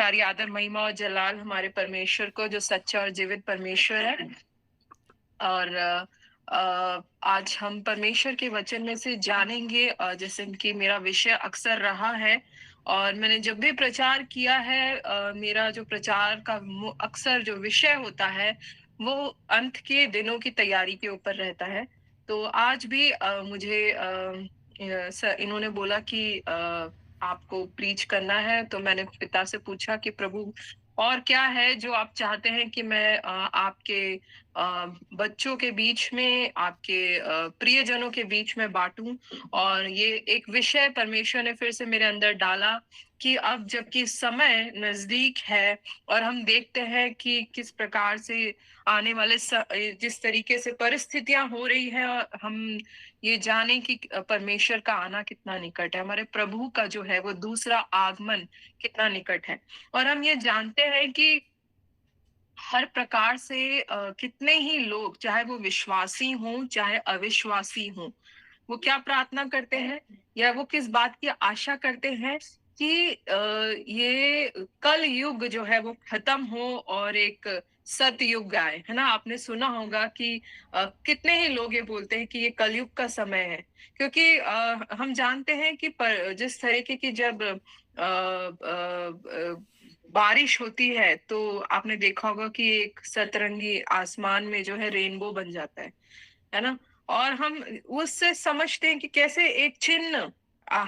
सारी आदर महिमा और जलाल हमारे परमेश्वर को, जो सच्चा और जीवित परमेश्वर है। और आज हम परमेश्वर के वचन में से जानेंगे, जैसे कि मेरा विषय अक्सर रहा है और मैंने जब भी प्रचार किया है, मेरा जो प्रचार का अक्सर जो विषय होता है वो अंत के दिनों की तैयारी के ऊपर रहता है। तो आज भी मुझे इन्होंने बोला कि आपको प्रीच करना है, तो मैंने पिता से पूछा कि प्रभु और क्या है जो आप चाहते हैं कि मैं आपके बच्चों के बीच में, आपके प्रियजनों के बीच में बांटूं। और ये एक विषय परमेश्वर ने फिर से मेरे अंदर डाला कि अब जबकि समय नजदीक है और हम देखते हैं कि किस प्रकार से आने वाले जिस तरीके से परिस्थितियां हो रही है, और हम ये जाने कि परमेश्वर का आना कितना निकट है, हमारे प्रभु का जो है वो दूसरा आगमन कितना निकट है। और हम ये जानते हैं कि हर प्रकार से कितने ही लोग, चाहे वो विश्वासी हों चाहे अविश्वासी हों, वो क्या प्रार्थना करते हैं या वो किस बात की आशा करते हैं कि ये कल युग जो है वो खत्म हो और एक सतयुग आए, है ना। आपने सुना होगा कि कितने ही लोग ये बोलते हैं कि ये कलयुग का समय है, क्योंकि हम जानते हैं कि जिस तरीके की जब बारिश होती है तो आपने देखा होगा कि एक सतरंगी आसमान में जो है रेनबो बन जाता है ना। और हम उससे समझते हैं कि कैसे एक चिन्ह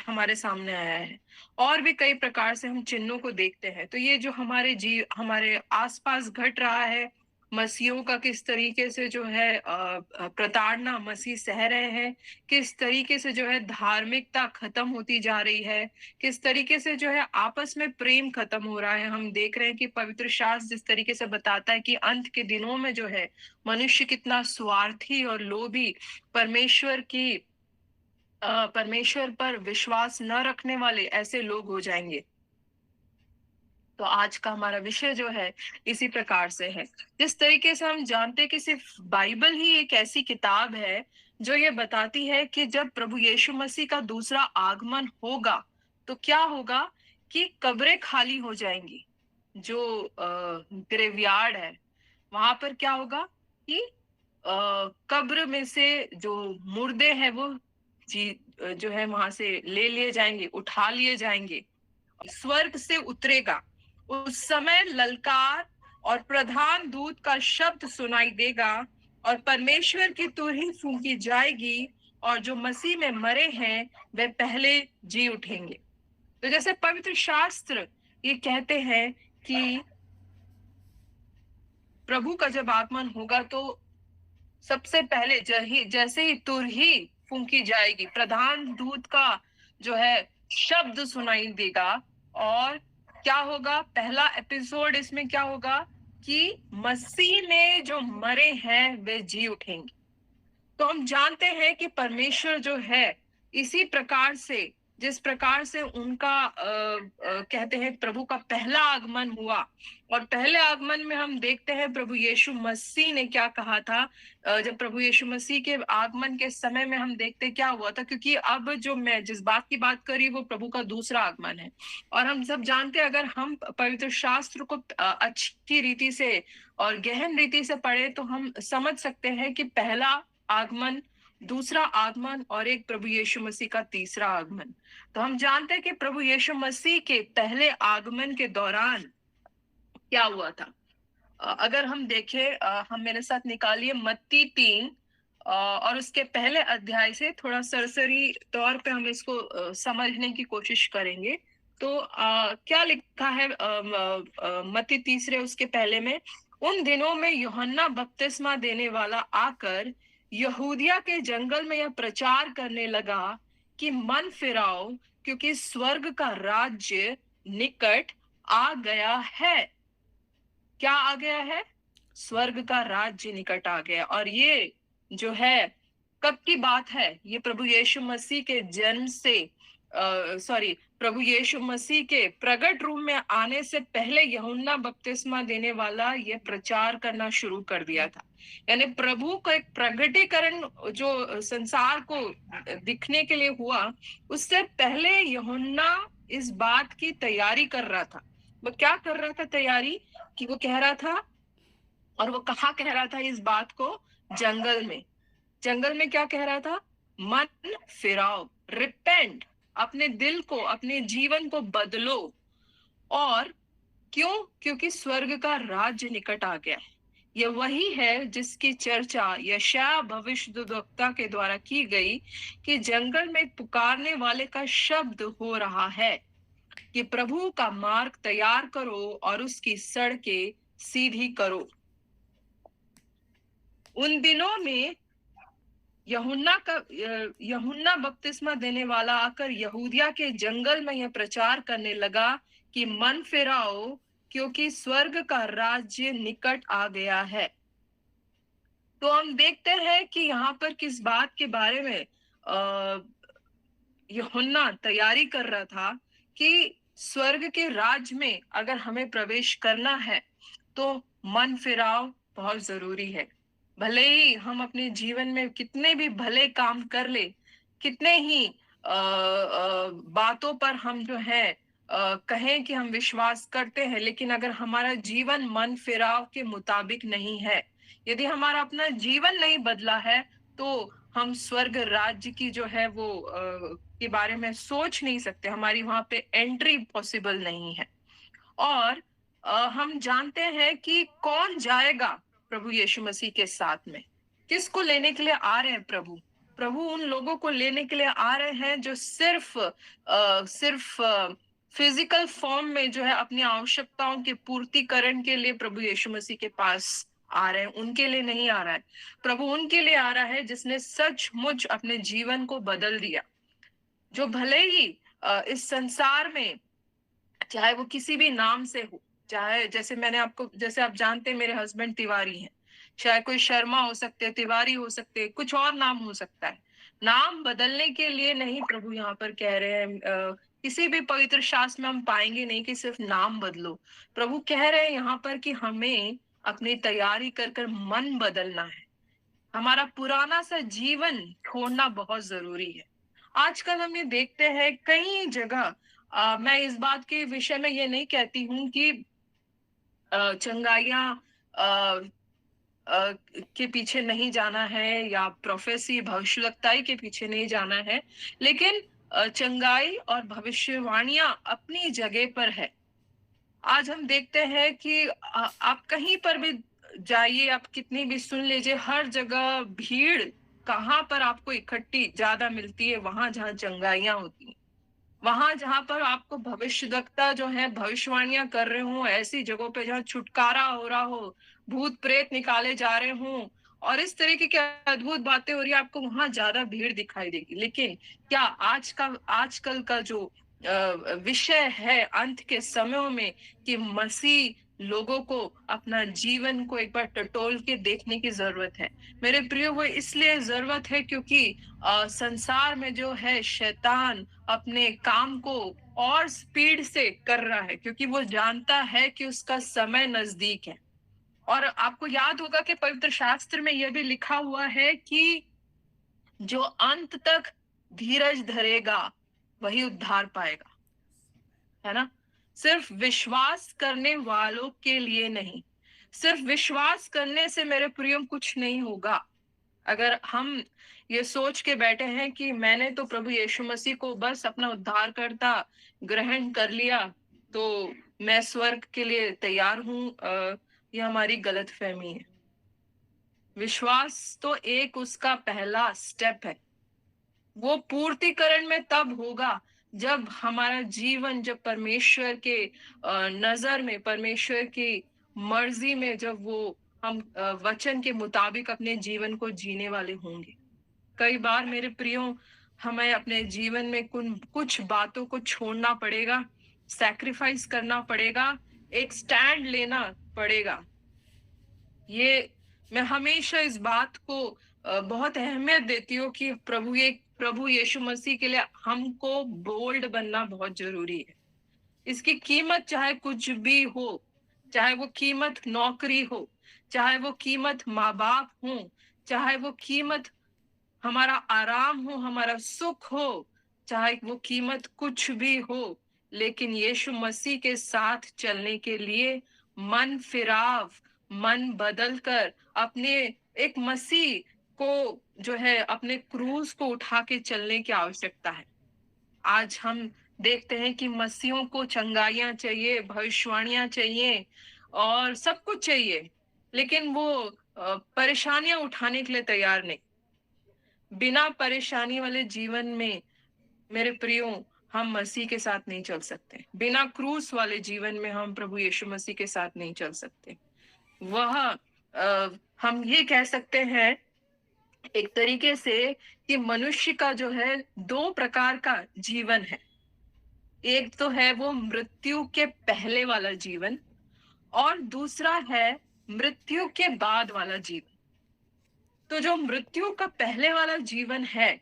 हमारे सामने आया है। और भी कई प्रकार से हम चिन्हों को देखते हैं। तो ये जो हमारे आसपास घट रहा है, मसीहों का किस तरीके से जो है प्रताड़ना मसीह सह रहे हैं, किस तरीके से जो है धार्मिकता खत्म होती जा रही है, किस तरीके से जो है आपस में प्रेम खत्म हो रहा है। हम देख रहे हैं कि पवित्र शास्त्र जिस तरीके से बताता है कि अंत के दिनों में जो है मनुष्य कितना स्वार्थी और लोभी, परमेश्वर पर विश्वास न रखने वाले ऐसे लोग हो जाएंगे। तो आज का हमारा विषय जो है इसी प्रकार से है। जिस तरीके से हम जानते हैं कि सिर्फ बाइबल ही एक ऐसी किताब है जो ये बताती है कि जब प्रभु यीशु मसीह का दूसरा आगमन होगा तो क्या होगा, कि कब्रें खाली हो जाएंगी। जो ग्रेवयार्ड है वहां पर क्या होगा कि कब्र में से जो मुर्दे हैं वो जी जो है वहां से ले लिए जाएंगे, उठा लिए जाएंगे, स्वर्ग से उतरेगा। उस समय ललकार और प्रधान दूत का शब्द सुनाई देगा और परमेश्वर की तुरही फूंकी जाएगी और जो मसीह में मरे हैं वे पहले जी उठेंगे। तो जैसे पवित्र शास्त्र ये कहते हैं कि प्रभु का जब आगमन होगा तो सबसे पहले जैसे ही तुरही फूंकी जाएगी, प्रधान दूत का जो है शब्द सुनाई देगा। और क्या होगा, पहला एपिसोड इसमें क्या होगा कि मसीह में जो मरे हैं वे जी उठेंगे। तो हम जानते हैं कि परमेश्वर जो है इसी प्रकार से, जिस प्रकार से उनका कहते हैं प्रभु का पहला आगमन हुआ, और पहले आगमन में हम देखते हैं प्रभु यीशु मसीह ने क्या कहा था। जब प्रभु यीशु मसीह के आगमन के समय में हम देखते क्या हुआ था, क्योंकि अब जो मैं जिस बात की बात करी वो प्रभु का दूसरा आगमन है। और हम सब जानते हैं, अगर हम पवित्र शास्त्र को अच्छी रीति से और गहन रीति से पढ़े तो हम समझ सकते हैं कि पहला आगमन, दूसरा आगमन और एक प्रभु यीशु मसीह का तीसरा आगमन। तो हम जानते हैं कि प्रभु यीशु मसीह के पहले आगमन के दौरान क्या हुआ था। अगर हम देखें, हम मेरे साथ निकालिए मत्ती 3 और उसके पहले अध्याय से थोड़ा सरसरी तौर पे हम इसको समझने की कोशिश करेंगे। तो क्या लिखा है मत्ती 3 उसके पहले में, उन दिनों में यूहन्ना बपतिस्मा देने वाला आकर यहूदिया के जंगल में यह प्रचार करने लगा कि मन फिराओ, क्योंकि स्वर्ग का राज्य निकट आ गया है। क्या आ गया है? स्वर्ग का राज्य निकट आ गया। और ये जो है कब की बात है? ये प्रभु यीशु मसीह के जन्म से प्रभु यीशु मसीह के प्रगट रूप में आने से पहले यूहन्ना बपतिस्मा देने वाला ये प्रचार करना शुरू कर दिया था। यानी प्रभु का एक प्रगटीकरण जो संसार को दिखने के लिए हुआ, उससे पहले यूहन्ना इस बात की तैयारी कर रहा था वो क्या कर रहा था तैयारी, कि वो कह रहा था, और वो कहाँ कह रहा था इस बात को? जंगल में। जंगल में क्या कह रहा था? मन फिराओ, रिपेंट, अपने दिल को, अपने जीवन को बदलो। और क्यों? क्योंकि स्वर्ग का राज्य निकट आ गया है। यह वही है जिसकी चर्चा यशायाह भविष्यद्वक्ता के द्वारा की गई, कि जंगल में पुकारने वाले का शब्द हो रहा है कि प्रभु का मार्ग तैयार करो और उसकी सड़कें सीधी करो। उन दिनों में यूहन्ना बपतिस्मा देने वाला आकर यहूदिया के जंगल में यह प्रचार करने लगा कि मन फिराओ, क्योंकि स्वर्ग का राज्य निकट आ गया है। तो हम देखते हैं कि यहाँ पर किस बात के बारे में यूहन्ना तैयारी कर रहा था, कि स्वर्ग के राज्य में अगर हमें प्रवेश करना है तो मन फिराव बहुत जरूरी है। भले ही हम अपने जीवन में कितने भी भले काम कर ले, कितने ही बातों पर हम जो है कहें कि हम विश्वास करते हैं, लेकिन अगर हमारा जीवन मन फिराव के मुताबिक नहीं है, यदि हमारा अपना जीवन नहीं बदला है, तो हम स्वर्ग राज्य की जो है वो के बारे में सोच नहीं सकते, हमारी वहां पे एंट्री पॉसिबल नहीं है। और हम जानते हैं कि कौन जाएगा प्रभु यीशु मसीह के साथ में? किसको लेने के लिए आ रहे हैं प्रभु? प्रभु उन लोगों को लेने के लिए आ रहे हैं जो सिर्फ फिजिकल फॉर्म में जो है अपनी आवश्यकताओं के पूर्तिकरण के लिए प्रभु यीशु मसीह के पास आ रहे हैं, उनके लिए नहीं आ रहा है। प्रभु उनके लिए आ रहा है जिसने सचमुच अपने जीवन को बदल दिया, जो भले ही इस संसार में, चाहे वो किसी भी नाम से हो, चाहे जैसे आप जानते हैं मेरे हस्बैंड तिवारी हैं, चाहे कोई शर्मा हो सकते हैं, तिवारी हो सकते हैं, कुछ और नाम हो सकता है। नाम बदलने के लिए नहीं प्रभु यहाँ पर कह रहे हैं, किसी भी पवित्र शास्त्र में हम पाएंगे नहीं कि सिर्फ नाम बदलो। प्रभु कह रहे हैं यहाँ पर कि हमें अपनी तैयारी कर कर मन बदलना है, हमारा पुराना सा जीवन छोड़ना बहुत जरूरी है। आजकल हम ये देखते हैं कई जगह, मैं इस बात के विषय में ये नहीं कहती हूँ कि चंगाइयाँ अ, अ, के पीछे नहीं जाना है, या प्रोफेसी भविष्यवक्ताई के पीछे नहीं जाना है, लेकिन चंगाई और भविष्यवाणियां अपनी जगह पर है। आज हम देखते हैं कि आप कहीं पर भी जाइए, आप कितनी भी सुन लीजिए, हर जगह भीड़ कहाँ पर आपको इकट्ठी ज्यादा मिलती है? वहां जहाँ चंगाइयां होती हैं, वहां जहां पर आपको भविष्यवक्ता जो है भविष्यवाणियां कर रहे हो, ऐसी जगहों पे जहाँ छुटकारा हो रहा हो, भूत प्रेत निकाले जा रहे हों, और इस तरीके की अद्भुत बातें हो रही है, आपको वहां ज्यादा भीड़ दिखाई देगी। लेकिन क्या आजकल का जो विषय है अंत के समयों में, कि मसीह लोगों को अपना जीवन को एक बार टटोल के देखने की जरूरत है। मेरे प्रियो, वो इसलिए जरूरत है क्योंकि संसार में जो है शैतान अपने काम को और स्पीड से कर रहा है, क्योंकि वो जानता है कि उसका समय नजदीक है। और आपको याद होगा कि पवित्र शास्त्र में यह भी लिखा हुआ है कि जो अंत तक धीरज धरेगा वही उद्धार पाएगा, है ना? सिर्फ विश्वास करने वालों के लिए नहीं। सिर्फ विश्वास करने से मेरे प्रियम कुछ नहीं होगा। अगर हम ये सोच के बैठे हैं कि मैंने तो प्रभु यीशु मसीह को बस अपना उद्धारकर्ता ग्रहण कर लिया, तो मैं स्वर्ग के लिए तैयार हूं, ये हमारी गलत फहमी है। विश्वास तो एक उसका पहला स्टेप है। वो पूर्तिकरण में तब होगा जब हमारा जीवन, जब परमेश्वर के नजर में, परमेश्वर की मर्जी में, जब वो हम वचन के मुताबिक अपने जीवन को जीने वाले होंगे। कई बार मेरे प्रियो, हमें अपने जीवन में कुछ बातों को छोड़ना पड़ेगा, सैक्रिफाइस करना पड़ेगा, एक स्टैंड लेना पड़ेगा। ये मैं हमेशा इस बात को बहुत अहमियत देती हूँ कि प्रभु यीशु मसीह के लिए हमको बोल्ड बनना बहुत जरूरी है। इसकी कीमत चाहे कुछ भी हो, चाहे वो कीमत नौकरी हो, चाहे वो कीमत माँ बाप हो, चाहे वो कीमत हमारा आराम हो, हमारा सुख हो, चाहे वो कीमत कुछ भी हो, लेकिन यीशु मसीह के साथ चलने के लिए मन फिराव, मन बदलकर अपने एक मसीह को जो है अपने क्रूस को उठा के चलने की आवश्यकता है। आज हम देखते हैं कि मसीहों को चंगाइयाँ चाहिए, भविष्यवाणियाँ चाहिए और सब कुछ चाहिए, लेकिन वो परेशानियाँ उठाने के लिए तैयार नहीं। बिना परेशानी वाले जीवन में मेरे प्रियो, हम मसीह के साथ नहीं चल सकते। बिना क्रूस वाले जीवन में हम प्रभु यीशु मसीह के साथ नहीं चल सकते। वह हम ये कह सकते हैं एक तरीके से कि मनुष्य का जो है 2 प्रकार का जीवन है। एक तो है वो मृत्यु के पहले वाला जीवन और दूसरा है मृत्यु के बाद वाला जीवन। तो जो मृत्यु का पहले वाला जीवन है,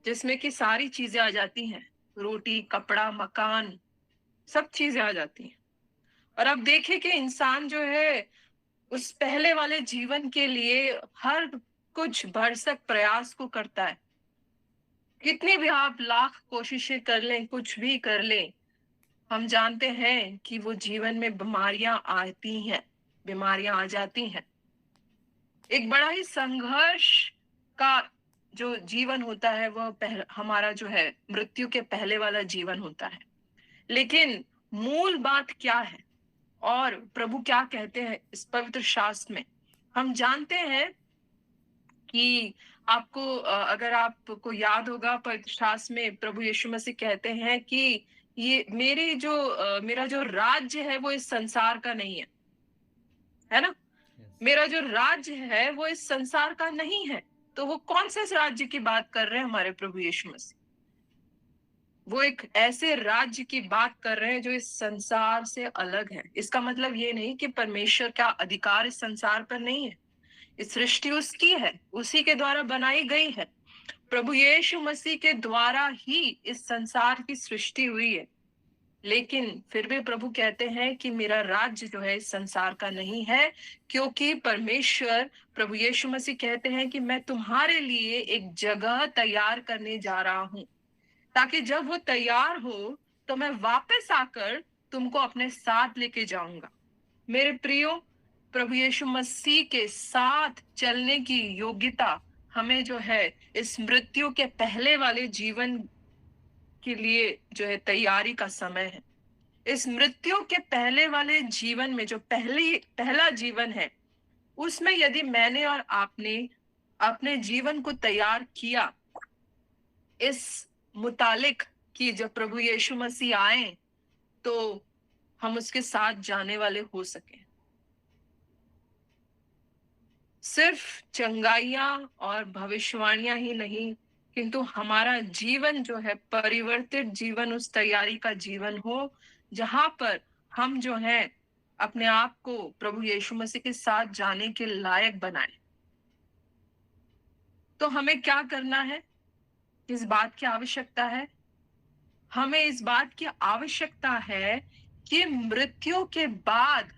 जिसमें कि सारी चीजें आ जाती हैं, रोटी, कपड़ा, मकान, सब चीजें आ जाती हैं। और अब देखें कि इंसान जो है उस पहले वाले जीवन के लिए हर कुछ भरसक प्रयास को करता है। कितनी भी आप लाख कोशिशें कर लें, कुछ भी कर लें, हम जानते हैं कि वो जीवन में बीमारियां आती हैं, बीमारियां आ जाती हैं। एक बड़ा ही संघर्ष का जो जीवन होता है वह हमारा जो है मृत्यु के पहले वाला जीवन होता है। लेकिन मूल बात क्या है और प्रभु क्या कहते हैं इस पवित्र शास्त्र में? हम जानते हैं कि आपको अगर आपको याद होगा पवित्र शास्त्र में प्रभु यीशु मसीह कहते हैं कि ये मेरा जो राज्य है वो इस संसार का नहीं है ना? मेरा जो राज्य है वो इस संसार का नहीं है। तो वो कौन से राज्य की बात कर रहे हैं हमारे प्रभु यीशु मसीह? वो एक ऐसे राज्य की बात कर रहे हैं जो इस संसार से अलग है। इसका मतलब ये नहीं कि परमेश्वर का अधिकार इस संसार पर नहीं है। इस सृष्टि उसकी है, उसी के द्वारा बनाई गई है। प्रभु यीशु मसीह के द्वारा ही इस संसार की सृष्टि हुई है। लेकिन फिर भी प्रभु कहते हैं कि मेरा राज्य जो है इस संसार का नहीं है, क्योंकि परमेश्वर प्रभु यीशु मसीह कहते हैं कि मैं तुम्हारे लिए एक जगह तैयार करने जा रहा हूं, ताकि जब वो तैयार हो तो मैं वापस आकर तुमको अपने साथ लेके जाऊंगा। मेरे प्रियो, प्रभु यीशु मसीह के साथ चलने की योग्यता हमें जो है इस मृत्यु के पहले वाले जीवन के लिए जो है तैयारी का समय है। इस मृत्यु के पहले वाले जीवन में जो पहला जीवन है, उसमें यदि मैंने और आपने अपने जीवन को तैयार किया इस मुतालिक कि जब प्रभु यीशु मसीह आए तो हम उसके साथ जाने वाले हो सके। सिर्फ चंगाइयां और भविष्यवाणियां ही नहीं, किंतु हमारा जीवन जो है परिवर्तित जीवन, उस तैयारी का जीवन हो जहां पर हम जो है अपने आप को प्रभु यीशु मसीह के साथ जाने के लायक बनाए। तो हमें क्या करना है? इस बात की आवश्यकता है, हमें इस बात की आवश्यकता है कि मृत्यु के बाद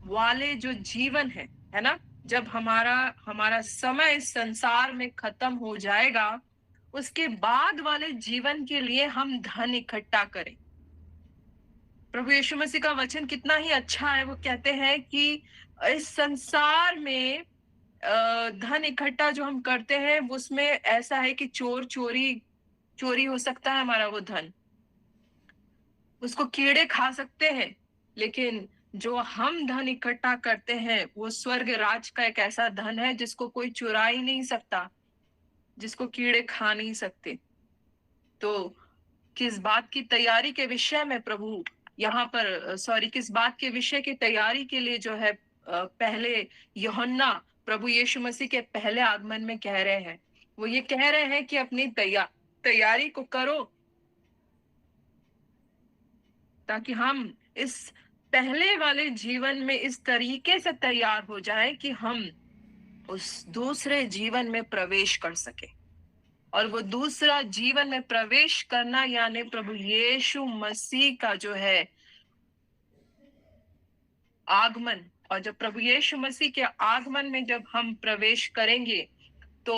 वाले जो जीवन है ना, जब हमारा हमारा समय इस संसार में खत्म हो जाएगा, उसके बाद वाले जीवन के लिए हम धन इकट्ठा करें। प्रभु यीशु मसीह का वचन कितना ही अच्छा है। वो कहते हैं कि इस संसार में धन इकट्ठा जो हम करते हैं उसमें ऐसा है कि चोरी चोरी हो सकता है हमारा वो धन, उसको कीड़े खा सकते हैं। लेकिन जो हम धन इकट्ठा करते हैं वो स्वर्ग राज का एक ऐसा धन है जिसको कोई चुरा ही नहीं सकता, जिसको कीड़े खा नहीं सकते। तो किस बात की तैयारी के विषय में प्रभु यहाँ पर किस बात के विषय की तैयारी के लिए जो है पहले यूहन्ना प्रभु यीशु मसीह के पहले आगमन में कह रहे हैं? वो ये कह रहे हैं कि अपनी तैयारी को करो, ताकि हम इस पहले वाले जीवन में इस तरीके से तैयार हो जाएं कि हम उस दूसरे जीवन में प्रवेश कर सके। और वो दूसरा जीवन में प्रवेश करना यानी प्रभु यीशु मसीह का जो है आगमन। और जब प्रभु यीशु मसीह के आगमन में जब हम प्रवेश करेंगे तो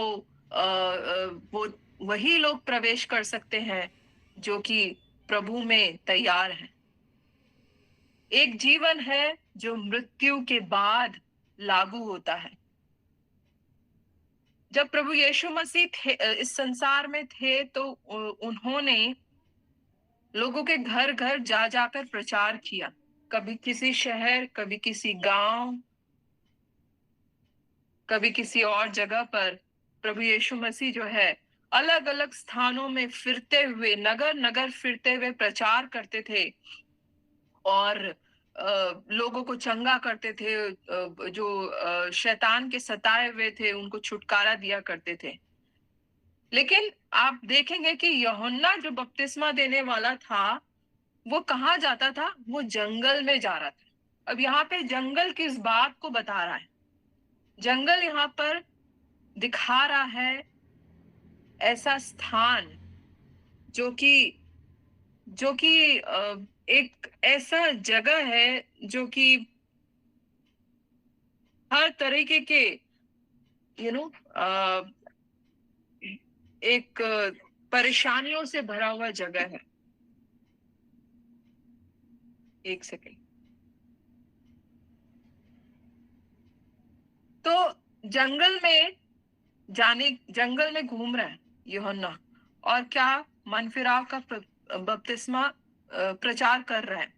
वो वही लोग प्रवेश कर सकते हैं जो कि प्रभु में तैयार हैं। एक जीवन है जो मृत्यु के बाद लागू होता है। जब प्रभु यीशु मसीह थे, इस संसार में थे, तो उन्होंने लोगों के घर घर जा जाकर प्रचार किया। कभी किसी शहर, कभी किसी गांव, कभी किसी और जगह पर प्रभु यीशु मसीह जो है अलग अलग स्थानों में फिरते हुए, नगर नगर फिरते हुए प्रचार करते थे और लोगों को चंगा करते थे। जो शैतान के सताए हुए थे उनको छुटकारा दिया करते थे। लेकिन आप देखेंगे कि यूहन्ना जो बपतिस्मा देने वाला था, वो कहाँ जाता था? वो जंगल में जा रहा था। अब यहाँ पे जंगल किस बात को बता रहा है? जंगल यहाँ पर दिखा रहा है ऐसा स्थान जो कि एक ऐसा जगह है जो कि हर तरीके के यू नो एक परेशानियों से भरा हुआ जगह है। एक सेकेंड। तो जंगल में घूम रहा है यूहन्ना, और क्या? मन फिराव का बपतिस्मा प्रचार कर रहा है।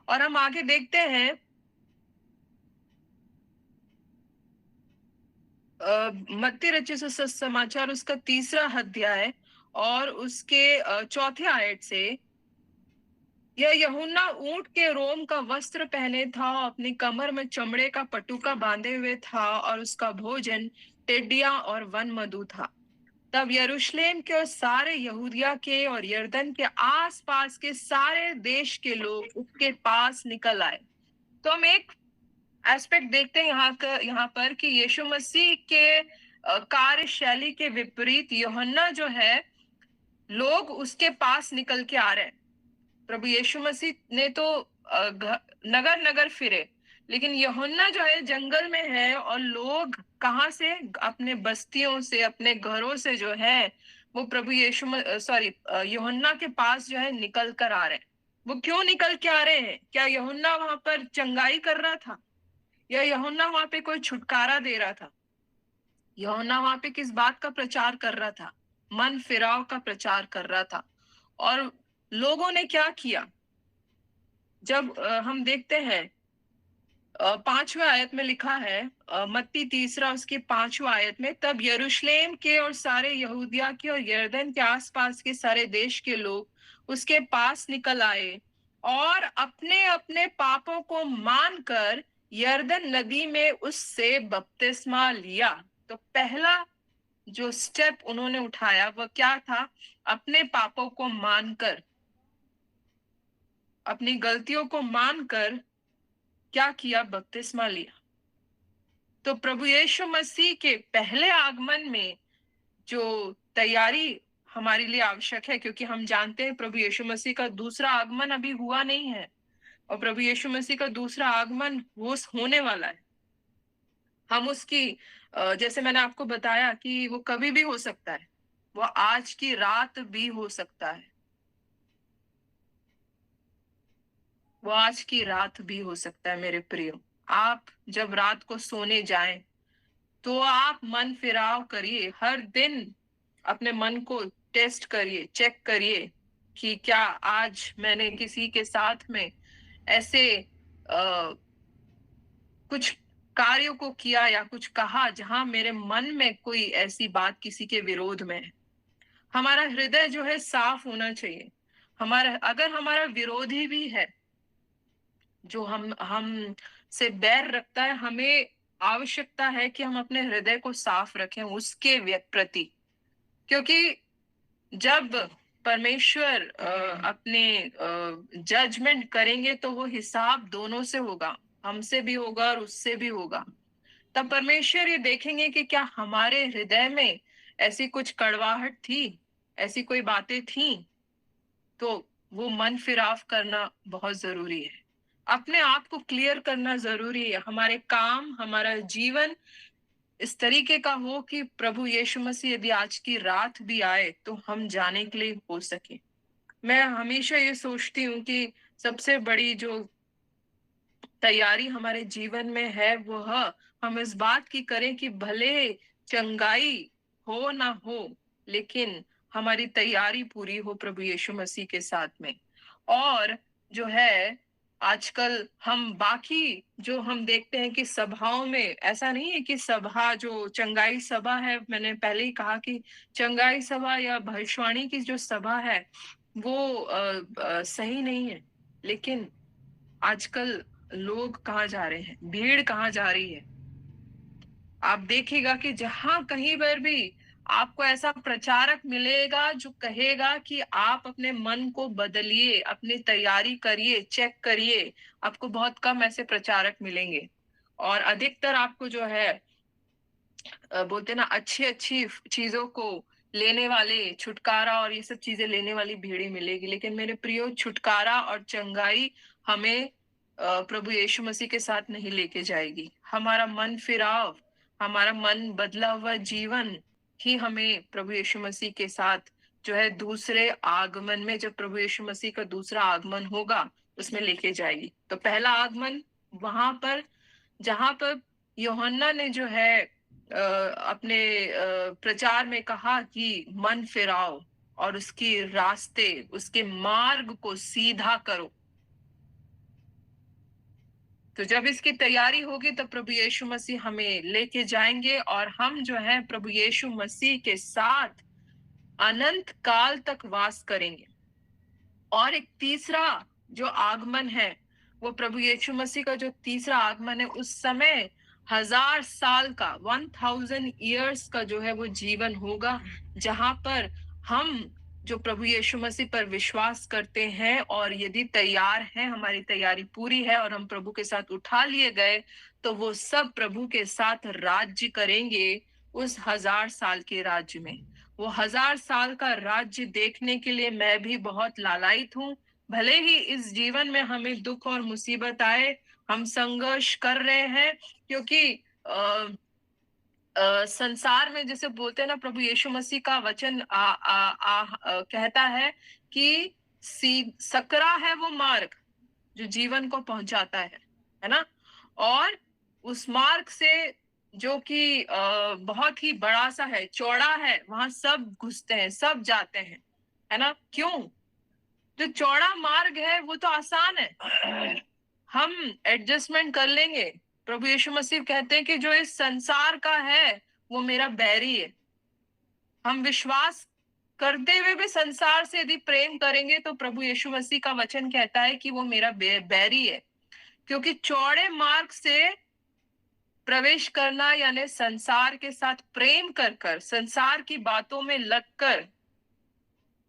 और हम आगे देखते हैं मत्ती रचित सुसमाचार उसका 3 अध्याय और उसके 4 आयत से, यह यूहन्ना ऊंट के रोम का वस्त्र पहने था, अपनी कमर में चमड़े का पटुका बांधे हुए था और उसका भोजन टिड्डियां और वन मधु था। तब यरूशलेम के और सारे यहूदिया के और यरदन के आसपास के सारे देश के लोग उसके पास निकल आए। तो हम एक एस्पेक्ट देखते हैं यहाँ पर कि यीशु मसीह के कार्यशैली के विपरीत यूहन्ना जो है, लोग उसके पास निकल के आ रहे हैं। प्रभु यीशु मसीह ने तो नगर नगर फिरे, लेकिन यूहन्ना जो है जंगल में है, और लोग कहाँ से? अपने बस्तियों से, अपने घरों से जो है वो प्रभु यूहन्ना के पास जो है निकल कर आ रहे हैं। वो क्यों निकल के आ रहे हैं? क्या यूहन्ना वहां पर चंगाई कर रहा था, या यूहन्ना वहां पे कोई छुटकारा दे रहा था? यूहन्ना वहां पे किस बात का प्रचार कर रहा था? मन फिराव का प्रचार कर रहा था। और लोगों ने क्या किया? जब हम देखते हैं 5वें आयत में लिखा है, मत्ती 3 उसकी 5वें आयत में, तब यरूशलेम के और सारे यहूदिया के और यरदन के आसपास के सारे देश के लोग उसके पास निकल आए और अपने अपने पापों को मानकर यरदन नदी में उससे बपतिस्मा लिया। तो पहला जो स्टेप उन्होंने उठाया वह क्या था? अपने पापों को मानकर, अपनी गलतियों को मानकर क्या किया? बपतिस्मा लिया। तो प्रभु यीशु मसीह के पहले आगमन में जो तैयारी हमारे लिए आवश्यक है, क्योंकि हम जानते हैं प्रभु यीशु मसीह का दूसरा आगमन अभी हुआ नहीं है, और प्रभु यीशु मसीह का दूसरा आगमन होने वाला है। हम उसकी जैसे मैंने आपको बताया कि वो कभी भी हो सकता है, वो आज की रात भी हो सकता है, वो आज की रात भी हो सकता है। मेरे प्रियो, आप जब रात को सोने जाएं तो आप मन फिराव करिए। हर दिन अपने मन को टेस्ट करिए, चेक करिए कि क्या आज मैंने किसी के साथ में ऐसे कुछ कार्यों को किया या कुछ कहा जहां मेरे मन में कोई ऐसी बात किसी के विरोध में है। हमारा हृदय जो है साफ होना चाहिए। अगर हमारा विरोधी भी है जो हम से बैर रखता है, हमें आवश्यकता है कि हम अपने हृदय को साफ रखें उसके प्रति, क्योंकि जब परमेश्वर अपने जजमेंट करेंगे तो वो हिसाब दोनों से होगा, हमसे भी होगा और उससे भी होगा। तब परमेश्वर ये देखेंगे कि क्या हमारे हृदय में ऐसी कुछ कड़वाहट थी, ऐसी कोई बातें थी। तो वो मन फिराव करना बहुत जरूरी है, अपने आप को क्लियर करना जरूरी है। हमारे काम, हमारा जीवन इस तरीके का हो कि प्रभु यीशु मसीह यदि आज की रात भी आए तो हम जाने के लिए हो सके। मैं हमेशा ये सोचती हूँ कि सबसे बड़ी जो तैयारी हमारे जीवन में है वह हम इस बात की करें कि भले चंगाई हो ना हो, लेकिन हमारी तैयारी पूरी हो प्रभु यीशु मसीह के साथ में। और जो है आजकल हम बाकी जो हम देखते हैं कि सभाओं में ऐसा नहीं है कि सभा जो चंगाई सभा है, मैंने पहले ही कहा कि चंगाई सभा या भविष्यवाणी की जो सभा है वो सही नहीं है। लेकिन आजकल लोग कहाँ जा रहे हैं, भीड़ कहाँ जा रही है। आप देखिएगा कि जहां कहीं पर भी आपको ऐसा प्रचारक मिलेगा जो कहेगा कि आप अपने मन को बदलिए, अपनी तैयारी करिए, चेक करिए, आपको बहुत कम ऐसे प्रचारक मिलेंगे। और अधिकतर आपको जो है बोलते ना अच्छी अच्छी चीजों को लेने वाले, छुटकारा और ये सब चीजें लेने वाली भीड़ ही मिलेगी। लेकिन मेरे प्रियो, छुटकारा और चंगाई हमें प्रभु यीशु मसीह के साथ नहीं लेके जाएगी। हमारा मन फिराव, हमारा मन बदला हुआ जीवन ही हमें प्रभु यीशु मसीह के साथ जो है दूसरे आगमन में, जब प्रभु यीशु मसीह का दूसरा आगमन होगा उसमें लेके जाएगी। तो पहला आगमन वहां पर जहां पर यूहन्ना ने जो है अपने प्रचार में कहा कि मन फिराओ और उसकी रास्ते, उसके मार्ग को सीधा करो। तो जब इसकी तैयारी होगी तो प्रभु यीशु मसीह हमें लेके जाएंगे और हम जो है प्रभु यीशु मसीह के साथ अनंत काल तक वास करेंगे। और एक तीसरा जो आगमन है, वो प्रभु यीशु मसीह का जो तीसरा आगमन है, उस समय 1000 साल का, 1000 years का जो है वो जीवन होगा, जहां पर हम जो प्रभु यीशु मसीह पर विश्वास करते हैं और यदि तैयार हैं, हमारी तैयारी पूरी है और हम प्रभु के साथ उठा लिए गए, तो वो सब प्रभु के साथ राज्य करेंगे उस 1000 साल के राज्य में। वो 1000 साल का राज्य देखने के लिए मैं भी बहुत लालायित हूँ। भले ही इस जीवन में हमें दुख और मुसीबत आए, हम संघर्ष कर रहे हैं, क्योंकि संसार में जैसे बोलते हैं ना, प्रभु यीशु मसीह का वचन कहता है कि सकरा है वो मार्ग जो जीवन को पहुंचाता है ना। और उस मार्ग से जो कि बहुत ही बड़ा सा है, चौड़ा है, वहां सब घुसते हैं, सब जाते हैं, है ना। क्यों? जो चौड़ा मार्ग है वो तो आसान है, हम एडजस्टमेंट कर लेंगे। प्रभु यीशु मसीह कहते हैं कि जो इस संसार का है वो मेरा बैरी है। हम विश्वास करते हुए भी संसार से यदि प्रेम करेंगे तो प्रभु यीशु मसीह का वचन कहता है कि वो मेरा बैरी है। क्योंकि चौड़े मार्ग से प्रवेश करना यानी संसार के साथ प्रेम कर कर, संसार की बातों में लगकर,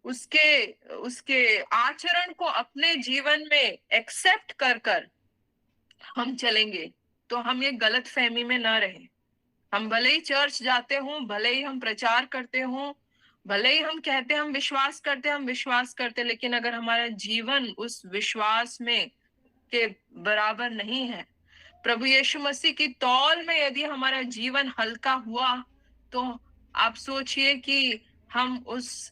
उसके उसके आचरण को अपने जीवन में एक्सेप्ट कर कर हम चलेंगे, तो हम ये गलत फहमी में ना रहें। हम भले ही चर्च जाते हों, भले ही हम प्रचार करते हों, भले ही हम कहते हैं हम विश्वास करते, लेकिन अगर हमारा जीवन उस विश्वास में के बराबर नहीं है, प्रभु यीशु मसीह की तौल में यदि हमारा जीवन हल्का हुआ, तो आप सोचिए कि हम उस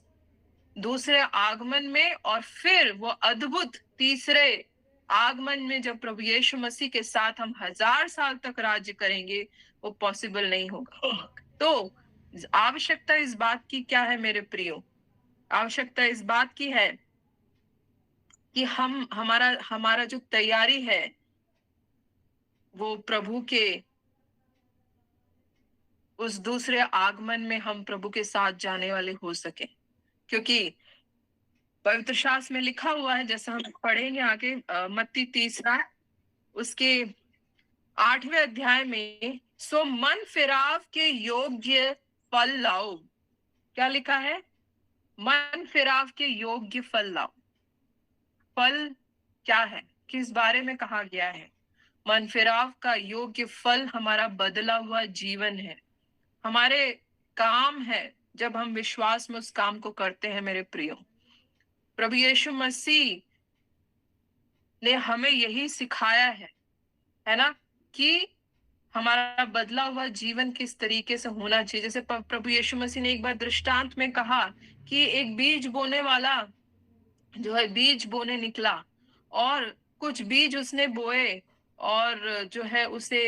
दूसरे आगमन में और फिर वो अद्भुत तीसरे आगमन में जब प्रभु यीशु मसीह के साथ हम 1000 साल तक राज्य करेंगे, वो पॉसिबल नहीं होगा। तो आवश्यकता इस बात की क्या है मेरे प्रियो? आवश्यकता इस बात की है कि हम हमारा हमारा जो तैयारी है वो प्रभु के उस दूसरे आगमन में हम प्रभु के साथ जाने वाले हो सके। क्योंकि पवित्र शास्त्र में लिखा हुआ है, जैसा हम पढ़ेंगे आगे, मत्ती 30 उसके 8वें अध्याय में, सो मन फिराव के योग्य फल लाओ। क्या लिखा है? मन फिराव के योग्य फल लाओ। फल क्या है? किस बारे में कहा गया है? मन फिराव का योग्य फल हमारा बदला हुआ जीवन है, हमारे काम है, जब हम विश्वास में उस काम को करते हैं। मेरे प्रियो, प्रभु यीशु मसीह ने हमें यही सिखाया है ना, कि हमारा बदला हुआ जीवन किस तरीके से होना चाहिए। जैसे प्रभु यीशु मसीह ने एक बार दृष्टांत में कहा कि एक बीज बोने वाला जो है बीज बोने निकला, और कुछ बीज उसने बोए, और जो है उसे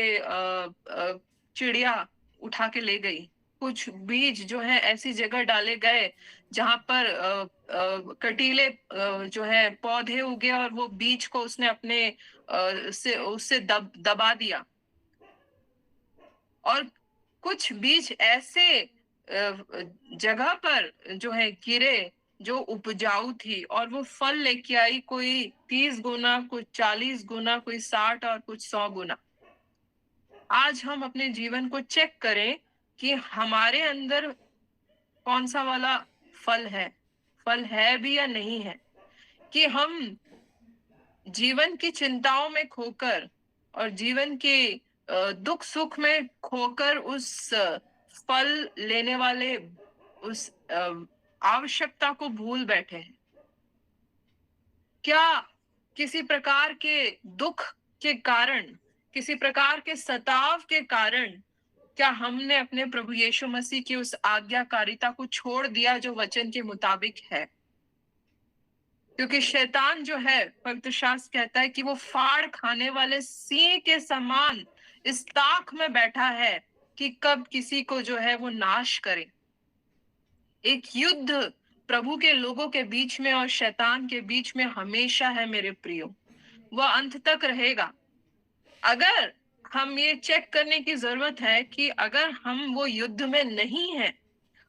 चिड़िया उठा के ले गई। कुछ बीज जो है ऐसी जगह डाले गए जहां पर कटीले जो है पौधे उगे, और वो बीज को उसने अपने से उससे दबा दिया। और कुछ बीज ऐसे जगह पर जो है गिरे जो उपजाऊ थी, और वो फल लेके आई, कोई 30 गुना, कुछ 40 गुना, कोई 60, और कुछ 100 गुना। आज हम अपने जीवन को चेक करें कि हमारे अंदर कौन सा वाला फल है भी या नहीं है। कि हम जीवन की चिंताओं में खोकर और जीवन के दुख सुख में खोकर उस फल लेने वाले उस आवश्यकता को भूल बैठे हैं। क्या किसी प्रकार के दुख के कारण, किसी प्रकार के सताव के कारण, क्या हमने अपने प्रभु यीशु मसीह की उस आज्ञाकारिता को छोड़ दिया जो वचन के मुताबिक है? क्योंकि शैतान जो है, पवित्र शास्त्र कहता है कि वो फाड़ खाने वाले सिंह के समान इस ताक में बैठा है कि कब किसी को जो है वो नाश करे। एक युद्ध प्रभु के लोगों के बीच में और शैतान के बीच में हमेशा है मेरे प्रियो, वह अंत तक रहेगा। अगर हम ये चेक करने की जरूरत है कि अगर हम वो युद्ध में नहीं हैं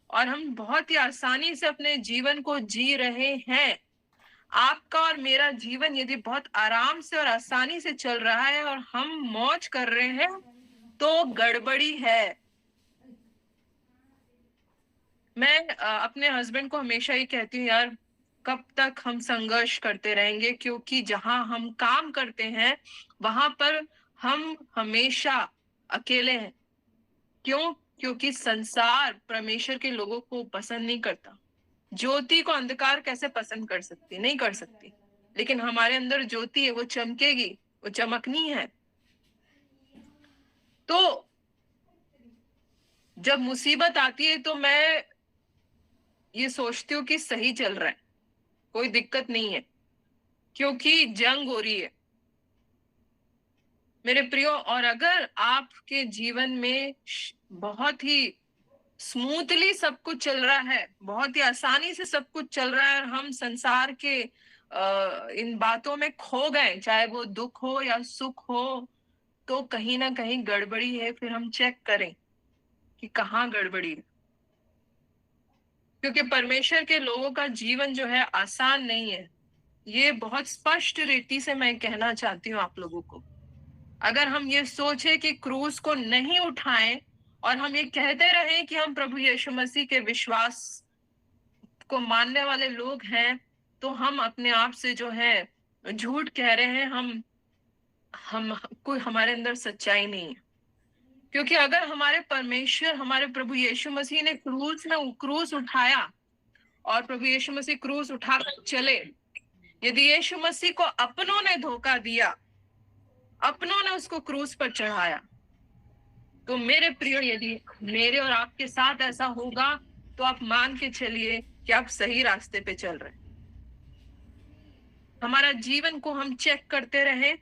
और हम बहुत ही आसानी से अपने जीवन को जी रहे हैं, आपका और मेरा जीवन यदि बहुत आराम से और आसानी से चल रहा है और हम मौज कर रहे हैं, तो गड़बड़ी है। मैं अपने हस्बैंड को हमेशा ये कहती हूँ, यार कब तक हम संघर्ष करते रहेंगे, क्योंकि जहां हम काम करते हैं वहां पर हम हमेशा अकेले हैं। क्यों? क्योंकि संसार परमेश्वर के लोगों को पसंद नहीं करता। ज्योति को अंधकार कैसे पसंद कर सकती? नहीं कर सकती। लेकिन हमारे अंदर ज्योति है, वो चमकेगी, वो चमकनी है। तो जब मुसीबत आती है तो मैं ये सोचती हूँ कि सही चल रहा है, कोई दिक्कत नहीं है, क्योंकि जंग हो रही है मेरे प्रियो। और अगर आपके जीवन में बहुत ही स्मूथली सब कुछ चल रहा है, बहुत ही आसानी से सब कुछ चल रहा है, और हम संसार के इन बातों में खो गए, चाहे वो दुख हो या सुख हो, तो कहीं ना कहीं गड़बड़ी है। फिर हम चेक करें कि कहाँ गड़बड़ी है, क्योंकि परमेश्वर के लोगों का जीवन जो है आसान नहीं है। ये बहुत स्पष्ट रीति से मैं कहना चाहती हूँ आप लोगों को। अगर हम ये सोचे कि क्रूस को नहीं उठाएं और हम ये कहते रहे कि हम प्रभु यीशु मसीह के विश्वास को मानने वाले लोग हैं, तो हम अपने आप से जो है झूठ कह रहे हैं। हम कोई हमारे अंदर सच्चाई नहीं है। क्योंकि अगर हमारे परमेश्वर, हमारे प्रभु यीशु मसीह ने क्रूस उठाया और प्रभु यीशु मसीह क्रूस उठाकर चले, यदि यीशु मसीह को अपनों ने धोखा दिया, अपनों ने उसको क्रूस पर चढ़ाया, तो मेरे प्रिय यदि मेरे और आपके साथ ऐसा होगा, तो आप मान के चलिए कि आप सही रास्ते पे चल रहे हैं। हमारा जीवन को हम चेक करते रहे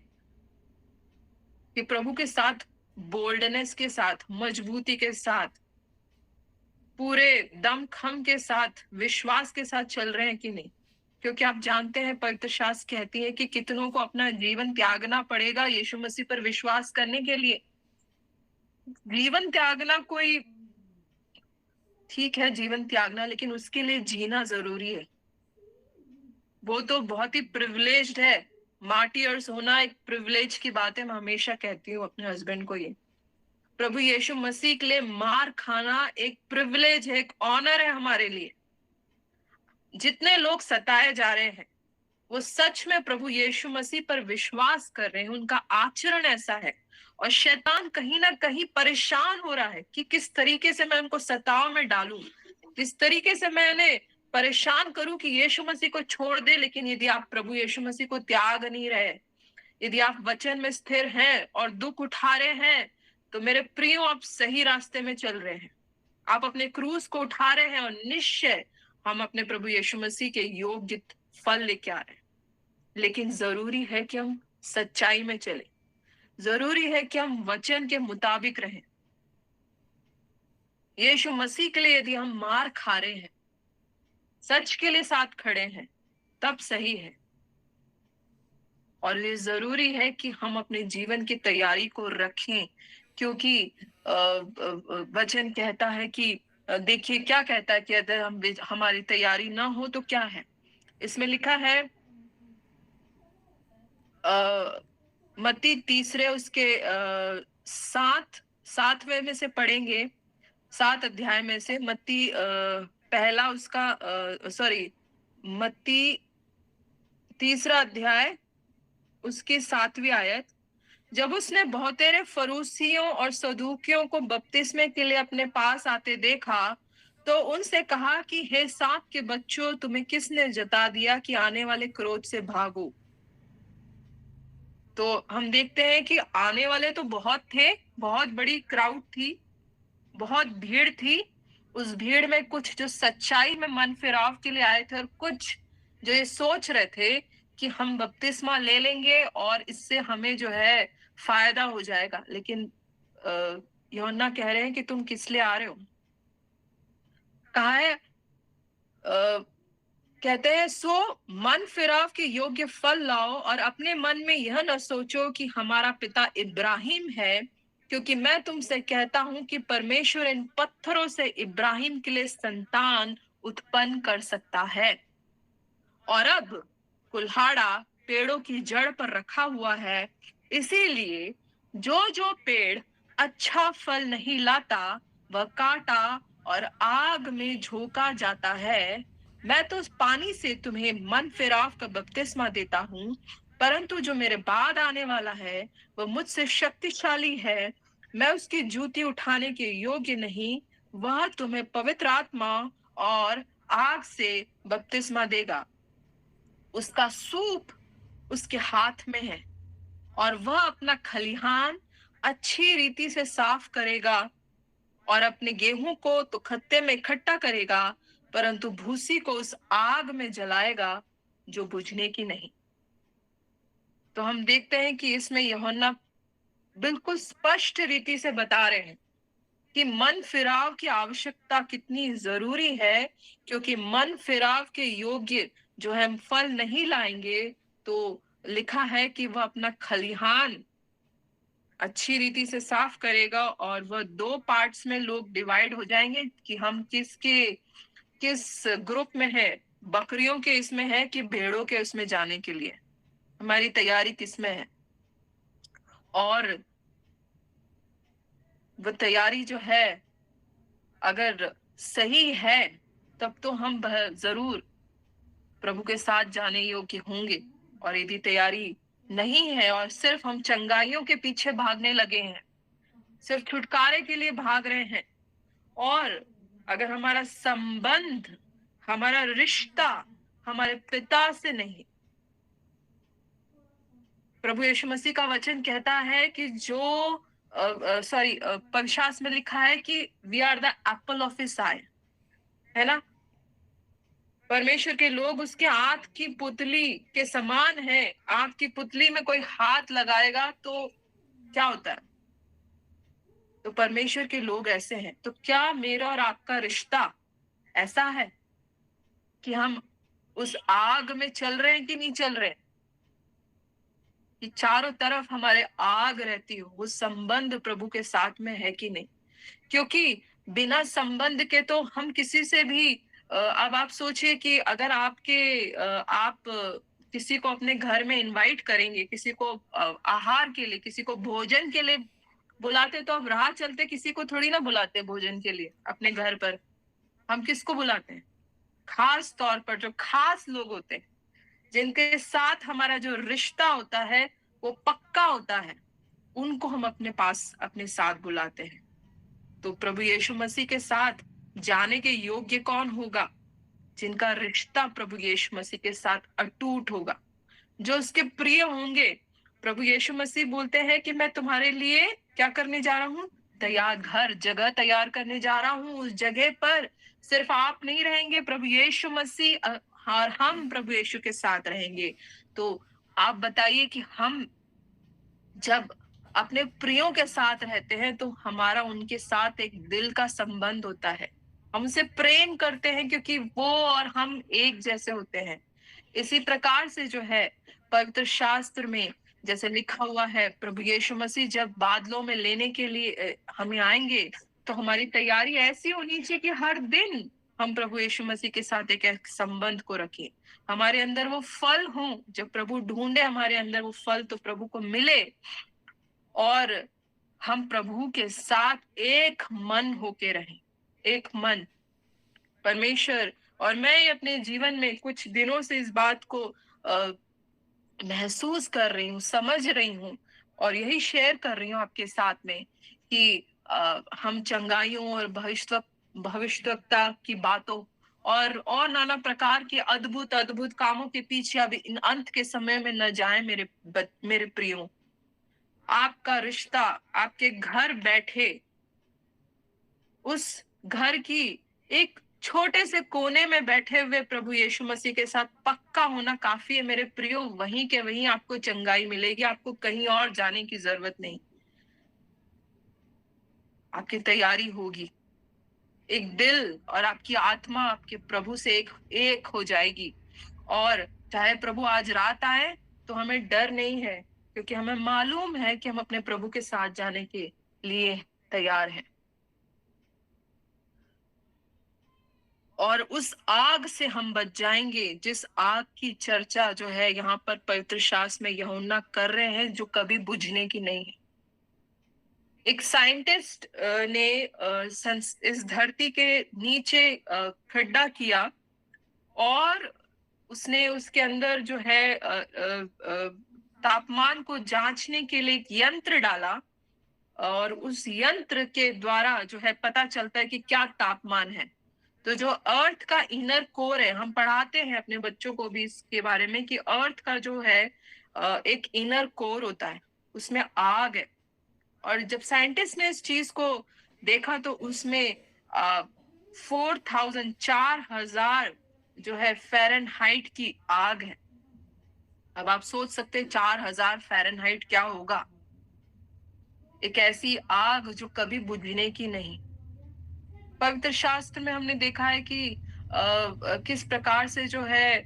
कि प्रभु के साथ बोल्डनेस के साथ, मजबूती के साथ, पूरे दमखम के साथ, विश्वास के साथ चल रहे हैं कि नहीं। क्योंकि आप जानते हैं पवित्र शास्त्र कहती है कि कितनों को अपना जीवन त्यागना पड़ेगा यीशु मसीह पर विश्वास करने के लिए। जीवन त्यागना कोई ठीक है, जीवन त्यागना, लेकिन उसके लिए जीना जरूरी है। वो तो बहुत ही प्रिविलेज्ड है। मार्टियर्स होना एक प्रिविलेज की बात है। मैं हमेशा कहती हूँ अपने हस्बैंड को, ये प्रभु यीशु मसीह के लिए मार खाना एक प्रिविलेज है, एक ऑनर है हमारे लिए। जितने लोग सताए जा रहे हैं वो सच में प्रभु यीशु मसीह पर विश्वास कर रहे हैं, उनका आचरण ऐसा है। और शैतान कहीं ना कहीं परेशान हो रहा है कि किस तरीके से मैं उनको सताव में डालूं, किस तरीके से मैं उन्हें परेशान करूं कि यीशु मसीह को छोड़ दे। लेकिन यदि आप प्रभु यीशु मसीह को त्याग नहीं रहे, यदि आप वचन में स्थिर हैं और दुख उठा रहे हैं, तो मेरे प्रियो आप सही रास्ते में चल रहे हैं। आप अपने क्रूस को उठा रहे हैं, और निश्चय हम अपने प्रभु यीशु मसीह के योग्य फल लेके आ रहे हैं, लेकिन जरूरी है कि हम सच्चाई में चले, जरूरी है कि हम वचन के मुताबिक रहें। यीशु मसीह के लिए यदि हम मार खा रहे हैं, सच के लिए साथ खड़े हैं, तब सही है। और ये जरूरी है कि हम अपने जीवन की तैयारी को रखें, क्योंकि वचन कहता है कि देखिए क्या कहता है कि अगर हमारी तैयारी ना हो तो क्या है। इसमें लिखा है मत्ती तीसरे उसके 7वें में से पढ़ेंगे, 7 अध्याय में से मत्ती पहला उसका सॉरी मत्ती तीसरा अध्याय उसकी 7वीं आयत। जब उसने बहुतेरे फरूसियों और सदूकियों को बपतिस्मे के लिए अपने पास आते देखा, तो उनसे कहा कि हे सांप के बच्चों, तुम्हें किसने जता दिया कि आने वाले क्रोध से भागो। तो हम देखते हैं कि आने वाले तो बहुत थे, बहुत बड़ी क्राउड थी, बहुत भीड़ थी। उस भीड़ में कुछ जो सच्चाई में मन फिराव के लिए आए थे, और कुछ जो ये सोच रहे थे कि हम बपतिस्मा ले लेंगे और इससे हमें जो है फायदा हो जाएगा। लेकिन यूहन्ना कह रहे हैं कि तुम किस लिए आ रहे हो। कहा है कहते हैं सो मन फिराव के योग्य फल लाओ, और अपने मन में यह न सोचो कि हमारा पिता इब्राहिम है, क्योंकि मैं तुमसे कहता हूं कि परमेश्वर इन पत्थरों से इब्राहिम के लिए संतान उत्पन्न कर सकता है। और अब कुल्हाड़ा पेड़ों की जड़ पर रखा हुआ है, इसीलिए जो जो पेड़ अच्छा फल नहीं लाता वह काटा और आग में झोंका जाता है। मैं तो उस पानी से तुम्हें मन फिराव का बपतिस्मा देता हूँ, परंतु जो मेरे बाद आने वाला है वह मुझसे शक्तिशाली है, मैं उसकी जूती उठाने के योग्य नहीं। वह तुम्हें पवित्र आत्मा और आग से बपतिस्मा देगा। उसका सूप उसके हाथ में है, और वह अपना खलिहान अच्छी रीति से साफ करेगा और अपने गेहूं को तो खत्ते में इकट्ठा करेगा, परंतु भूसी को उस आग में जलाएगा जो बुझने की नहीं। तो हम देखते हैं कि इसमें यूहन्ना बिल्कुल स्पष्ट रीति से बता रहे हैं कि मन फिराव की आवश्यकता कितनी जरूरी है, क्योंकि मन फिराव के योग्य जो हम फल नहीं लाएंगे तो लिखा है कि वह अपना खलिहान अच्छी रीति से साफ करेगा, और वह 2 पार्ट्स में लोग डिवाइड हो जाएंगे कि हम किस ग्रुप में है, बकरियों के इसमें है कि भेड़ों के उसमें जाने के लिए हमारी तैयारी किसमें है। और वह तैयारी जो है अगर सही है तब तो हम जरूर प्रभु के साथ जाने योग्य होंगे। और यदि तैयारी नहीं है और सिर्फ हम चंगाइयों के पीछे भागने लगे हैं, सिर्फ छुटकारे के लिए भाग रहे हैं, और अगर हमारा संबंध, हमारा रिश्ता हमारे पिता से नहीं, प्रभु यीशु मसीह का वचन कहता है कि जो पवित्र शास्त्र में लिखा है कि we are the apple of his eye, है ना। परमेश्वर के लोग उसके आंख की पुतली के समान है। आंख की पुतली में कोई हाथ लगाएगा तो क्या होता है। तो परमेश्वर के लोग ऐसे हैं। तो क्या मेरा और आपका रिश्ता ऐसा है कि हम उस आग में चल रहे हैं कि नहीं चल रहे, कि चारों तरफ हमारे आग रहती हो, वो संबंध प्रभु के साथ में है कि नहीं। क्योंकि बिना संबंध के तो हम किसी से भी अब आप सोचिए कि अगर आप किसी को अपने घर में इनवाइट करेंगे, किसी को आहार के लिए, किसी को भोजन के लिए बुलाते, तो अब राह चलते किसी को थोड़ी ना बुलाते भोजन के लिए अपने घर पर। हम किसको बुलाते हैं? खास तौर पर जो खास लोग होते हैं, जिनके साथ हमारा जो रिश्ता होता है वो पक्का होता है, उनको हम अपने पास अपने साथ बुलाते हैं। तो प्रभु यीशु मसीह के साथ जाने के योग्य कौन होगा? जिनका रिश्ता प्रभु यीशु मसीह के साथ अटूट होगा, जो उसके प्रिय होंगे। प्रभु यीशु मसीह बोलते हैं कि मैं तुम्हारे लिए क्या करने जा रहा हूँ? जगह तैयार करने जा रहा हूँ। उस जगह पर सिर्फ आप नहीं रहेंगे, प्रभु यीशु मसीह और हम प्रभु यीशु के साथ रहेंगे। तो आप बताइए कि हम जब अपने प्रियों के साथ रहते हैं तो हमारा उनके साथ एक दिल का संबंध होता है। हम उनसे प्रेम करते हैं क्योंकि वो और हम एक जैसे होते हैं। इसी प्रकार से जो है पवित्र शास्त्र में जैसे लिखा हुआ है, प्रभु यीशु मसीह जब बादलों में लेने के लिए हमें आएंगे, तो हमारी तैयारी ऐसी होनी चाहिए कि हर दिन हम प्रभु यीशु मसीह के साथ एक संबंध को रखें। हमारे अंदर वो फल हो, जब प्रभु ढूंढे हमारे अंदर वो फल तो प्रभु को मिले, और हम प्रभु के साथ एक मन होके रहें, एक मन। परमेश्वर और मैं अपने जीवन में कुछ दिनों से इस बात को महसूस कर रही हूँ, समझ रही हूँ, और यही शेयर कर रही हूँ आपके साथ में कि हम चंगाइयों और भविष्यवक्ता की बातों और नाना प्रकार के अद्भुत अद्भुत कामों के पीछे अब इन अंत के समय में न जाए मेरे प्रियो। आपका रिश्ता आपके घर बैठे उस घर की एक छोटे से कोने में बैठे हुए प्रभु यीशु मसीह के साथ पक्का होना काफी है मेरे प्रियो। वहीं के वहीं आपको चंगाई मिलेगी, आपको कहीं और जाने की जरूरत नहीं। आपकी तैयारी होगी, एक दिल और आपकी आत्मा आपके प्रभु से एक हो जाएगी। और चाहे प्रभु आज रात आए तो हमें डर नहीं है, क्योंकि हमें मालूम है कि हम अपने प्रभु के साथ जाने के लिए तैयार हैं। और उस आग से हम बच जाएंगे, जिस आग की चर्चा जो है यहाँ पर पवित्र शास्त्र में यूहन्ना कर रहे हैं, जो कभी बुझने की नहीं है। एक साइंटिस्ट ने इस धरती के नीचे खड्डा किया, और उसने उसके अंदर जो है तापमान को जांचने के लिए एक यंत्र डाला, और उस यंत्र के द्वारा जो है पता चलता है कि क्या तापमान है। तो जो अर्थ का इनर कोर है, हम पढ़ाते हैं अपने बच्चों को भी इसके बारे में कि अर्थ का जो है एक इनर कोर होता है, उसमें आग है। और जब साइंटिस्ट ने इस चीज को देखा तो उसमें 4,000 जो है फ़ारेनहाइट की आग है। अब आप सोच सकते हैं 4,000 फ़ारेनहाइट क्या होगा। एक ऐसी आग जो कभी बुझने की नहीं। पवित्र शास्त्र में हमने देखा है कि किस प्रकार से जो है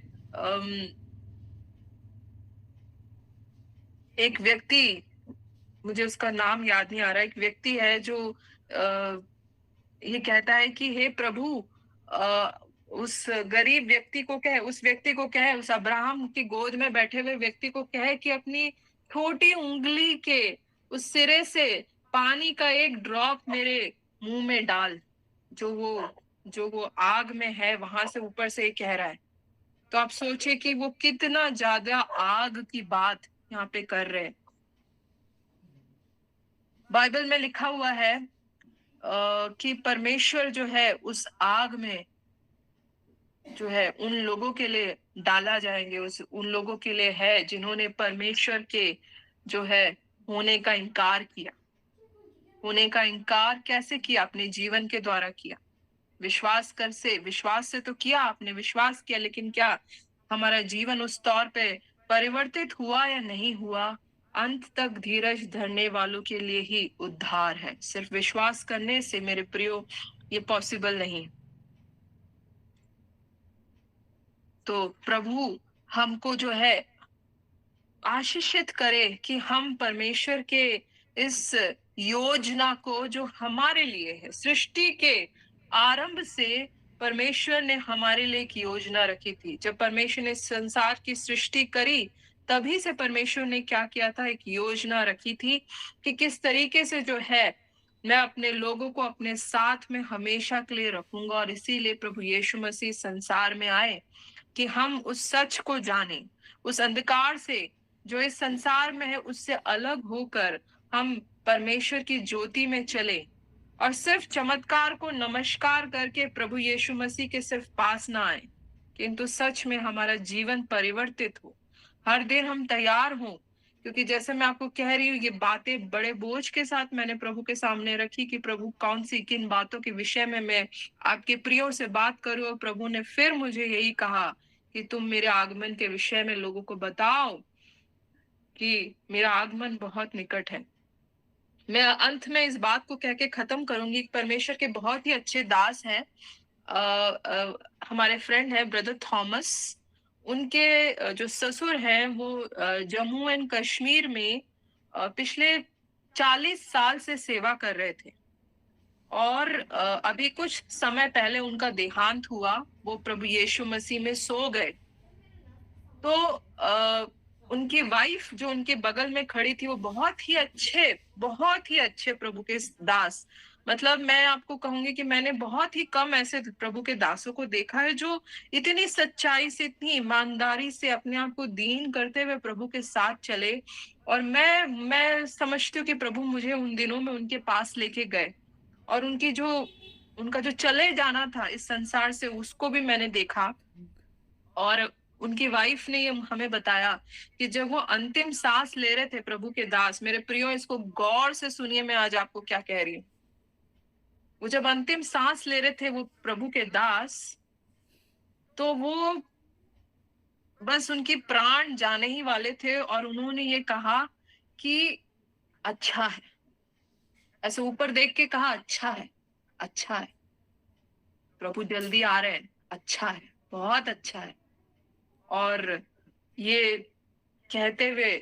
एक व्यक्ति, मुझे उसका नाम याद नहीं आ रहा, एक व्यक्ति है जो ये कहता है कि हे प्रभु, उस गरीब व्यक्ति को कहे, उस व्यक्ति को कहे, उस अब्राहम की गोद में बैठे हुए व्यक्ति को कहे कि अपनी छोटी उंगली के उस सिरे से पानी का एक ड्रॉप मेरे मुंह में डाल। जो वो आग में है वहां से ऊपर से ये कह रहा है। तो आप सोचिए कि वो कितना ज्यादा आग की बात यहाँ पे कर रहे हैं। बाइबल में लिखा हुआ है कि परमेश्वर जो है उस आग में जो है उन लोगों के लिए डाला जाएंगे, उन लोगों के लिए है जिन्होंने परमेश्वर के जो है होने का इनकार किया। होने का इनकार कैसे किया? अपने जीवन के द्वारा किया। विश्वास से तो किया, आपने विश्वास किया, लेकिन क्या हमारा जीवन उस तौर पे परिवर्तित हुआ या नहीं हुआ? अंत तक धीरज धरने वालों के लिए ही उद्धार है। सिर्फ विश्वास करने से मेरे प्रियो ये पॉसिबल नहीं। तो प्रभु हमको जो है आशीषित करे कि हम परमेश्वर के इस योजना को जो हमारे लिए है, सृष्टि के आरंभ से परमेश्वर ने हमारे लिए एक योजना रखी थी। जब परमेश्वर ने संसार की सृष्टि करी, तभी से परमेश्वर ने क्या किया था, एक योजना रखी थी कि किस तरीके से जो है मैं अपने लोगों को अपने साथ में हमेशा के लिए रखूंगा। और इसीलिए प्रभु यीशु मसीह संसार में आए कि हम उस सच को जानें, उस अंधकार से जो इस संसार में है उससे अलग होकर हम परमेश्वर की ज्योति में चले, और सिर्फ चमत्कार को नमस्कार करके प्रभु यीशु मसीह के सिर्फ पास ना आए, किंतु सच में हमारा जीवन परिवर्तित हो। हर दिन हम तैयार हों, क्योंकि जैसे मैं आपको कह रही हूँ, ये बातें बड़े बोझ के साथ मैंने प्रभु के सामने रखी कि प्रभु कौन सी किन बातों के विषय में मैं आपके प्रियो से बात करूं। और प्रभु ने फिर मुझे यही कहा कि तुम मेरे आगमन के विषय में लोगों को बताओ कि मेरा आगमन बहुत निकट है। मैं अंत में इस बात को कह के खत्म करूंगी। परमेश्वर के बहुत ही अच्छे दास हैं, हमारे फ्रेंड है ब्रदर थॉमस। उनके जो ससुर हैं वो जम्मू एंड कश्मीर में पिछले 40 साल से सेवा कर रहे थे, और अभी कुछ समय पहले उनका देहांत हुआ। वो प्रभु यीशु मसीह में सो गए। तो उनकी वाइफ जो उनके बगल में खड़ी थी, वो बहुत ही अच्छे प्रभु के दास। मतलब मैं आपको कहूंगी कि मैंने बहुत ही कम ऐसे प्रभु के दासों को देखा है जो इतनी सच्चाई से, इतनी ईमानदारी से अपने आप को दीन करते हुए प्रभु के साथ चले। और मैं समझती हूँ कि प्रभु मुझे उन दिनों में उनके पास लेके गए, और उनका जो चले जाना था इस संसार से, उसको भी मैंने देखा। और उनकी वाइफ ने ये हमें बताया कि जब वो अंतिम सांस ले रहे थे प्रभु के दास, मेरे प्रियो इसको गौर से सुनिए, मैं आज आपको क्या कह रही हूँ। वो जब अंतिम सांस ले रहे थे वो प्रभु के दास, तो वो बस उनकी प्राण जाने ही वाले थे, और उन्होंने ये कहा कि अच्छा है। ऐसे ऊपर देख के कहा, अच्छा है, अच्छा है, प्रभु जल्दी आ रहे हैं, अच्छा है, बहुत अच्छा है। और ये कहते हुए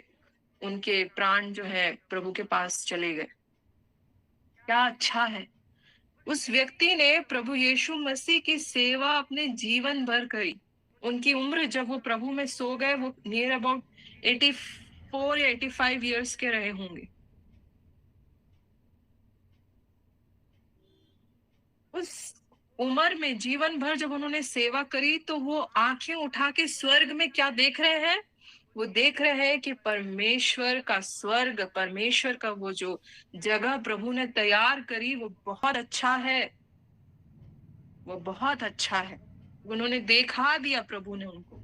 उनके प्राण जो है प्रभु के पास चले गए। क्या अच्छा है। उस व्यक्ति ने प्रभु यीशु मसीह की सेवा अपने जीवन भर करी। उनकी उम्र जब वो प्रभु में सो गए, वो नियर अबाउट 84 या 85 ईयर्स के रहे होंगे। उस उम्र में जीवन भर जब उन्होंने सेवा करी, तो वो आंखें उठा के स्वर्ग में क्या देख रहे हैं? वो देख रहे हैं कि परमेश्वर का स्वर्ग, परमेश्वर का वो जो जगह प्रभु ने तैयार करी, वो बहुत अच्छा है, वो बहुत अच्छा है। उन्होंने देखा दिया प्रभु ने उनको।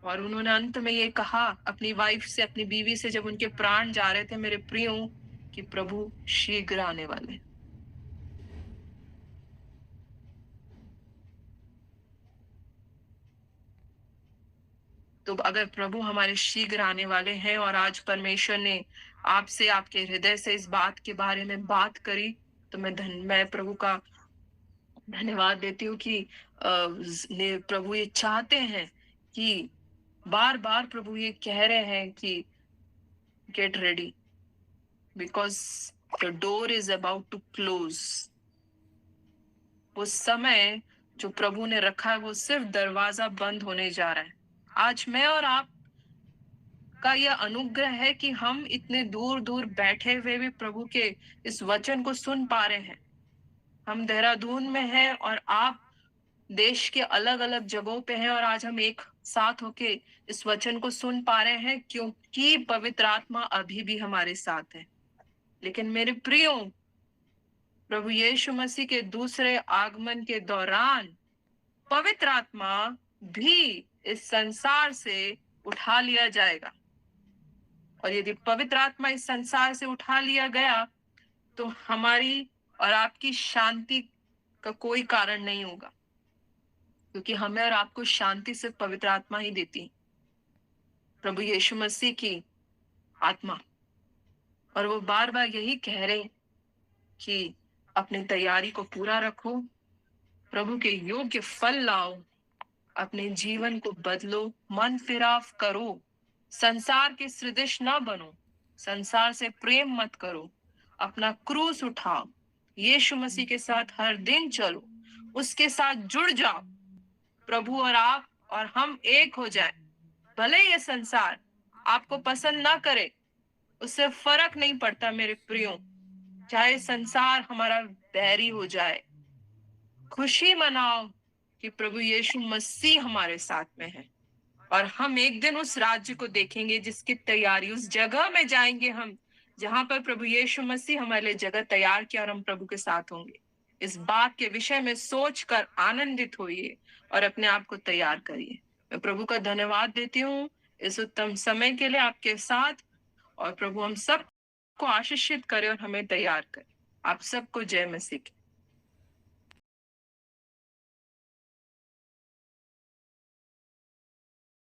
और उन्होंने अंत में ये कहा अपनी वाइफ से, अपनी बीवी से, जब उनके प्राण जा रहे थे, मेरे प्रियो, कि प्रभु शीघ्र आने वाले। तो अगर प्रभु हमारे शीघ्र आने वाले हैं, और आज परमेश्वर ने आपसे, आपके हृदय से इस बात के बारे में बात करी, तो मैं प्रभु का धन्यवाद देती हूँ कि प्रभु ये चाहते हैं कि बार बार प्रभु ये कह रहे हैं कि get ready, because the door is about to close. वो समय जो प्रभु ने रखा है, वो सिर्फ दरवाजा बंद होने जा रहा है। आज मैं और आप का यह अनुग्रह है कि हम इतने दूर दूर बैठे हुए भी प्रभु के इस वचन को सुन पा रहे हैं। हम देहरादून में हैं और आप देश के अलग अलग जगहों पे हैं, और आज हम एक साथ होके इस वचन को सुन पा रहे हैं, क्योंकि पवित्र आत्मा अभी भी हमारे साथ है। लेकिन मेरे प्रियो, प्रभु यीशु मसीह के दूसरे आगमन के दौरान पवित्र आत्मा भी इस संसार से उठा लिया जाएगा। और यदि पवित्र आत्मा इस संसार से उठा लिया गया, तो हमारी और आपकी शांति का कोई कारण नहीं होगा, क्योंकि हमें और आपको शांति सिर्फ पवित्र आत्मा ही देती, प्रभु यीशु मसीह की आत्मा। और वो बार बार यही कह रहे कि अपनी तैयारी को पूरा रखो, प्रभु के योग्य फल लाओ, अपने जीवन को बदलो, मन फिराव करो, संसार के सदृश ना बनो, संसार से प्रेम मत करो, अपना क्रूस उठाओ, यीशु मसीह के साथ हर दिन चलो, उसके साथ जुड़ जाओ। प्रभु और आप और हम एक हो जाए। भले ये संसार आपको पसंद ना करे, उससे फर्क नहीं पड़ता मेरे प्रियो, चाहे संसार हमारा बैरी हो जाए। खुशी मनाओ कि प्रभु यीशु मसीह हमारे साथ में है, और हम एक दिन उस राज्य को देखेंगे जिसकी तैयारी, उस जगह में जाएंगे हम जहां पर प्रभु यीशु मसीह हमारे लिए जगह तैयार किया, और हम प्रभु के साथ होंगे। इस बात के विषय में सोचकर आनंदित होइए और अपने आप को तैयार करिए। मैं प्रभु का धन्यवाद देती हूँ इस उत्तम समय के लिए आपके साथ, और प्रभु हम सब को आशीषित करे और हमें तैयार करे। आप सबको जय मसीह की।